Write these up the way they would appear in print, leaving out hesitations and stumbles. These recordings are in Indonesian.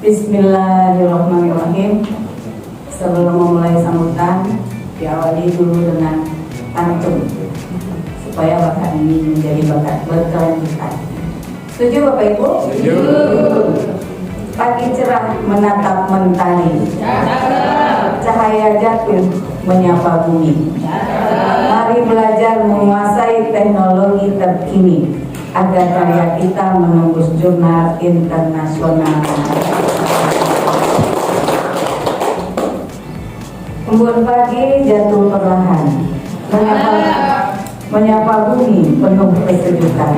Bismillahirrahmanirrahim. Sebelum memulai sambutan, diawali dulu dengan pantun supaya bakat ini menjadi bakat berkelanjutan. Setuju Bapak Ibu? Setuju. Pagi cerah menatap mentari, cahaya jatuh menyapa bumi. Mari belajar menguasai teknologi terkini agar karya kita menembus jurnal internasional. Embun pagi jatuh perlahan, menyapa bumi penuh kesejukan.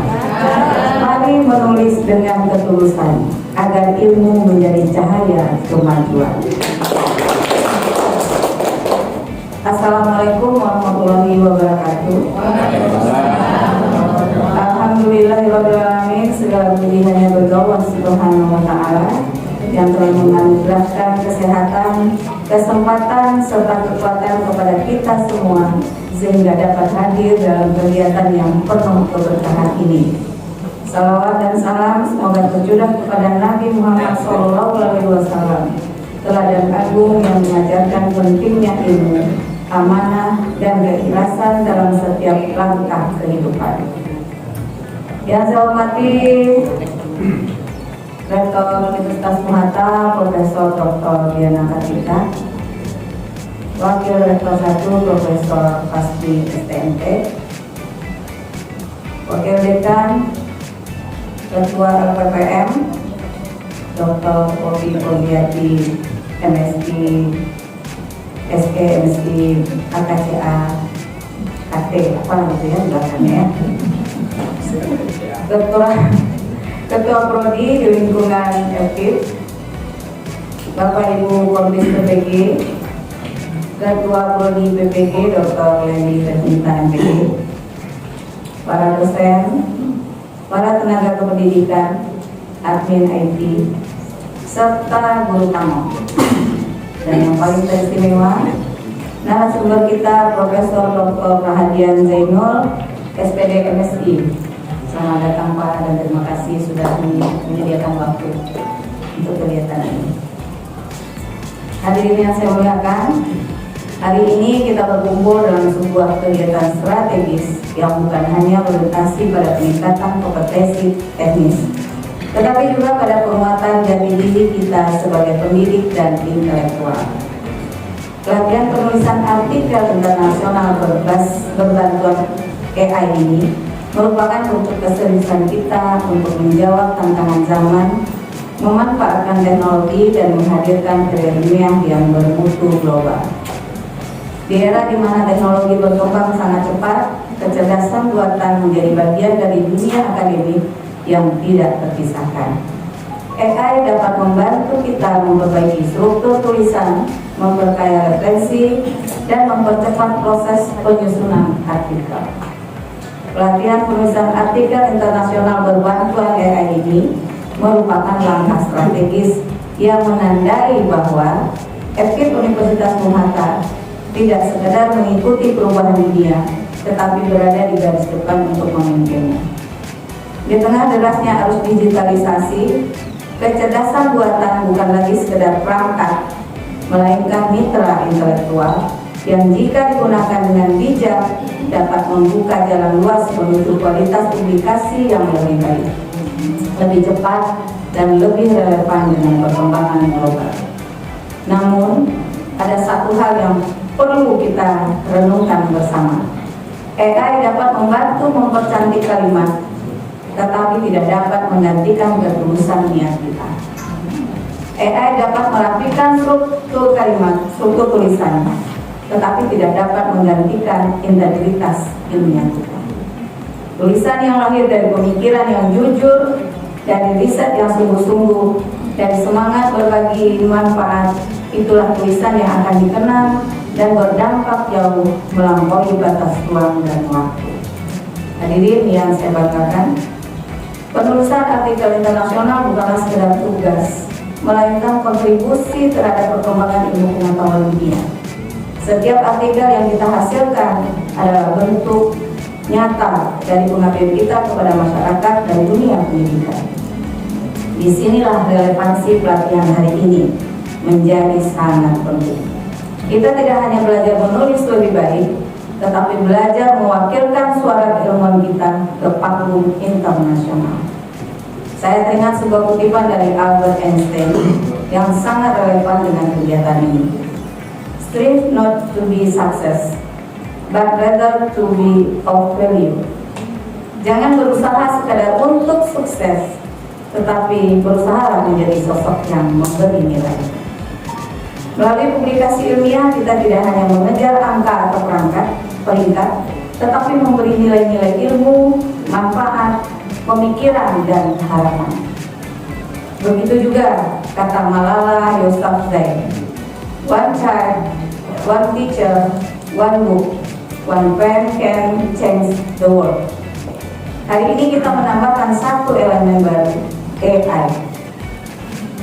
Mari menulis dengan ketulusan agar ilmu menjadi cahaya kemajuan. Assalamualaikum warahmatullahi wabarakatuh. Alhamdulillahirrahmanirrahim. Segala puji hanya bagi Allah Subhanahu wa Ta'ala yang telah menganugerahkan kesehatan, kesempatan serta kekuatan kepada kita semua sehingga dapat hadir dalam kegiatan yang penuh keberkahan ini. Salawat dan salam semoga tercurah kepada Nabi Muhammad SAW, teladan agung yang mengajarkan pentingnya ilmu, amanah dan keikhlasan dalam setiap langkah kehidupan. Yang saya hormati Rektor Universitas Muhatta Profesor Dr. Diana Kartika, Wakil Rektor 1 Profesor Fasdi STMT, Wakil Dekan Ketua LPPM Dr. Ovi Podiati MSI SK MSI AKCA KT apa gitu ya belakangnya, Ketua Prodi di lingkungan FKIP, Bapak Ibu Kombis PPG, Ketua Prodi PPG Dr. Leni Tercinta MPG, para dosen, para tenaga kependidikan, admin IT, serta guru tamu. Dan yang paling teristimewa, narasumber kita Profesor Dr. Rahadian Zainul, SPD MSI. Selamat datang Pak dan terima kasih sudah menyediakan waktu untuk kegiatan ini. Hadirin yang saya muliakan, hari ini kita berkumpul dalam sebuah kegiatan strategis yang bukan hanya berorientasi pada peningkatan kompetensi teknis, tetapi juga pada penguatan jati diri kita sebagai pendidik dan intelektual. Pelatihan penulisan artikel internasional berbantuan AI ini merupakan bentuk keseriusan kita untuk menjawab tantangan zaman, memanfaatkan teknologi dan menghadirkan karya ilmiah yang bermutu global. Di era di mana teknologi berkembang sangat cepat, kecerdasan buatan menjadi bagian dari dunia akademik yang tidak terpisahkan. AI dapat membantu kita memperbaiki struktur tulisan, memperkaya referensi, dan mempercepat proses penyusunan artikel. Pelatihan penulisan artikel internasional berbantuan AI ini merupakan langkah strategis yang menandai bahwa FKIP Universitas Muhatta tidak sekedar mengikuti perubahan dunia, tetapi berada di garis depan untuk memimpinnya. Di tengah derasnya arus digitalisasi, kecerdasan buatan bukan lagi sekedar perangkat, melainkan mitra intelektual yang jika digunakan dengan bijak dapat membuka jalan luas menuju kualitas publikasi yang lebih baik, lebih cepat, dan lebih relevan dengan perkembangan global. Namun, ada satu hal yang perlu kita renungkan bersama. AI dapat membantu mempercantik kalimat, tetapi tidak dapat menggantikan ketulusan niat kita. AI dapat merapikan struktur kalimat, struktur tulisan, tetapi tidak dapat menggantikan integritas ilmiah kita. Tulisan yang lahir dari pemikiran yang jujur, dari riset yang sungguh-sungguh, dari semangat berbagi manfaat, itulah tulisan yang akan dikenang dan berdampak jauh melampaui batas ruang dan waktu. Hadirin yang saya banggakan, penulisan artikel internasional bukanlah sekedar tugas, melainkan kontribusi terhadap perkembangan ilmu pengetahuan dunia. Setiap artikel yang kita hasilkan adalah bentuk nyata dari pengabdian kita kepada masyarakat dan dunia pendidikan. Disinilah relevansi pelatihan hari ini menjadi sangat penting. Kita tidak hanya belajar menulis lebih baik, tetapi belajar mewakilkan suara keilmuan kita ke panggung internasional. Saya teringat sebuah kutipan dari Albert Einstein yang sangat relevan dengan kegiatan ini. Strive not to be success, but rather to be of value. Jangan berusaha sekadar untuk sukses, tetapi berusaha menjadi sosok yang memberi nilai. Melalui publikasi ilmiah, kita tidak hanya mengejar angka atau peringkat, tetapi memberi nilai-nilai ilmu, manfaat, pemikiran, dan harapan. Begitu juga kata Malala Yousafzai, one child, one teacher, one book, one pen can change the world. Hari ini kita menambahkan satu elemen baru, AI.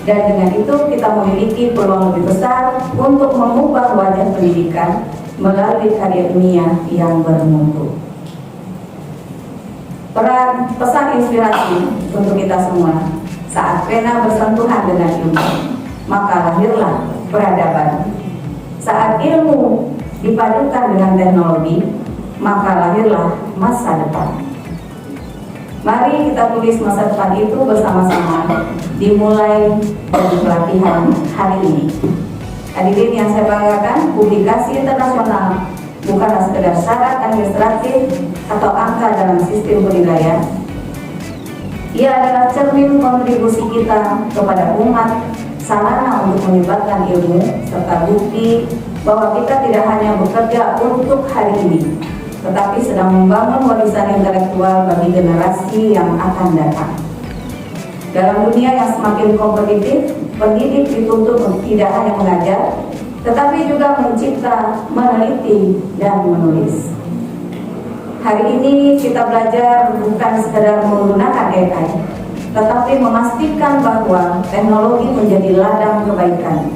Dan dengan itu kita memiliki peluang lebih besar untuk mengubah wajah pendidikan melalui karya ilmiah yang bermutu. Pesan inspirasi untuk kita semua, saat pena bersentuhan dengan ilmu, maka lahirlah peradaban. Saat ilmu dipadukan dengan teknologi, maka lahirlah masa depan. Mari kita tulis masa depan itu bersama-sama, dimulai dari pelatihan hari ini. Hadirin yang saya banggakan, publikasi internasional bukanlah sekedar syarat administratif atau angka dalam sistem penilaian. Ia adalah cermin kontribusi kita kepada umat, sarana untuk menyebarkan ilmu, serta bukti bahwa kita tidak hanya bekerja untuk hari ini, tetapi sedang membangun warisan intelektual bagi generasi yang akan datang. Dalam dunia yang semakin kompetitif, pendidik dituntut untuk tidak hanya mengajar, tetapi juga mencipta, meneliti, dan menulis. Hari ini kita belajar bukan sekedar menggunakan AI, tetapi memastikan bahwa teknologi menjadi ladang kebaikan,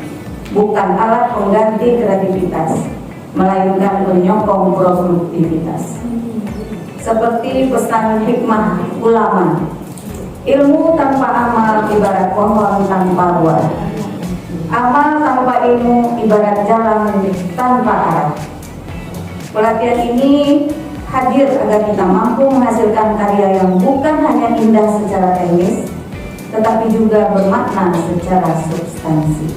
bukan alat pengganti kreativitas, melainkan penyokong produktivitas. Seperti pesan hikmah ulama, ilmu tanpa amal ibarat pohon tanpa buah. Amal tanpa ilmu ibarat jalan tanpa arah. Pelatihan ini hadir agar kita mampu menghasilkan karya yang bukan hanya indah secara teknis, tetapi juga bermakna secara substansi.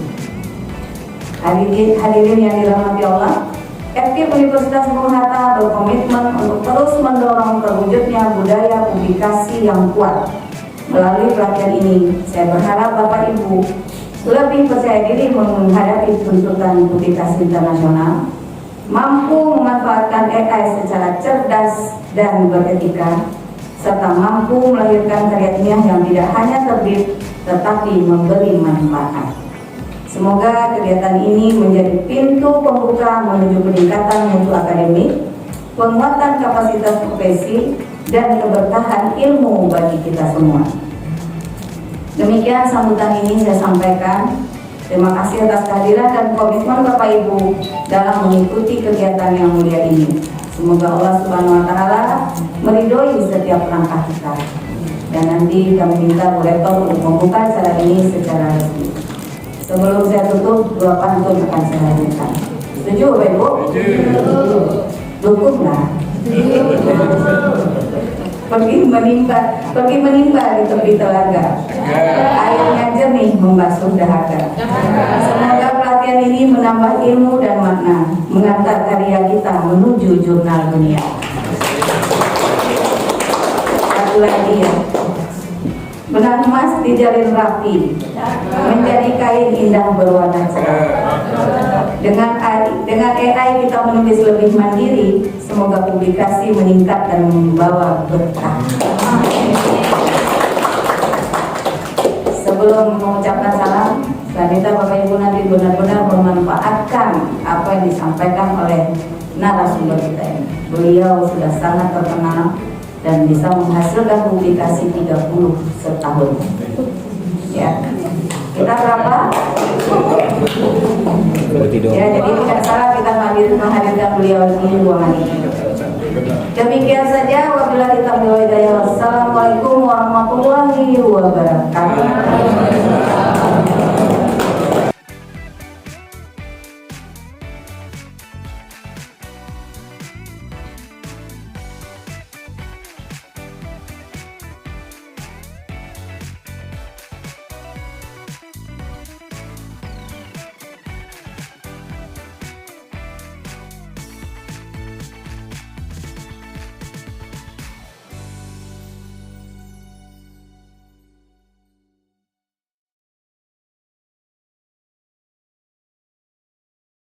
Hadirin yang dirahmati Allah, FKIP Universitas Bung Hatta berkomitmen untuk terus mendorong terwujudnya budaya publikasi yang kuat. Melalui pelatihan ini, saya berharap Bapak Ibu lebih percaya diri menghadapi tuntutan publikasi internasional, mampu memanfaatkan AI secara cerdas dan beretika, serta mampu melahirkan karya ilmiah yang tidak hanya terbit, tetapi memberi manfaat. Semoga kegiatan ini menjadi pintu pembuka menuju peningkatan mutu akademik, penguatan kapasitas profesi, dan keberkahan ilmu bagi kita semua. Demikian sambutan ini saya sampaikan. Terima kasih atas kehadiran dan komitmen Bapak Ibu dalam mengikuti kegiatan yang mulia ini. Semoga Allah Subhanahu wa Ta'ala meridhoi setiap langkah kita. Dan nanti kami minta Bu Rektor untuk membuka acara ini secara resmi. Sebelum saya tutup, dua pantun akan saya hadirkan. Setuju Bapak Ibu? Dukunglah. Pergi menimba di tepi telaga, airnya jernih membasuh dahaga. Semoga pelatihan ini menambah ilmu dan makna, mengantar karya kita menuju jurnal dunia. Satu lagi ya, benang emas dijalin rapi, menjadi kain indah berwarna cerah. Dengan AI kita menulis lebih mandiri. Semoga publikasi meningkat dan membawa berkah. Sebelum mengucapkan salam, saya minta Bapak Ibu nanti benar-benar memanfaatkan apa yang disampaikan oleh narasumber kita ini. Beliau sudah sangat terkenal dan bisa menghasilkan publikasi 30 setahun. Ya, kita berapa? Ya, jadi tidak salah kita menghadirkan beliau di ruangan ini. Demikian saja, wabillahi taufiq wal hidayah. Wassalamualaikum warahmatullahi wabarakatuh.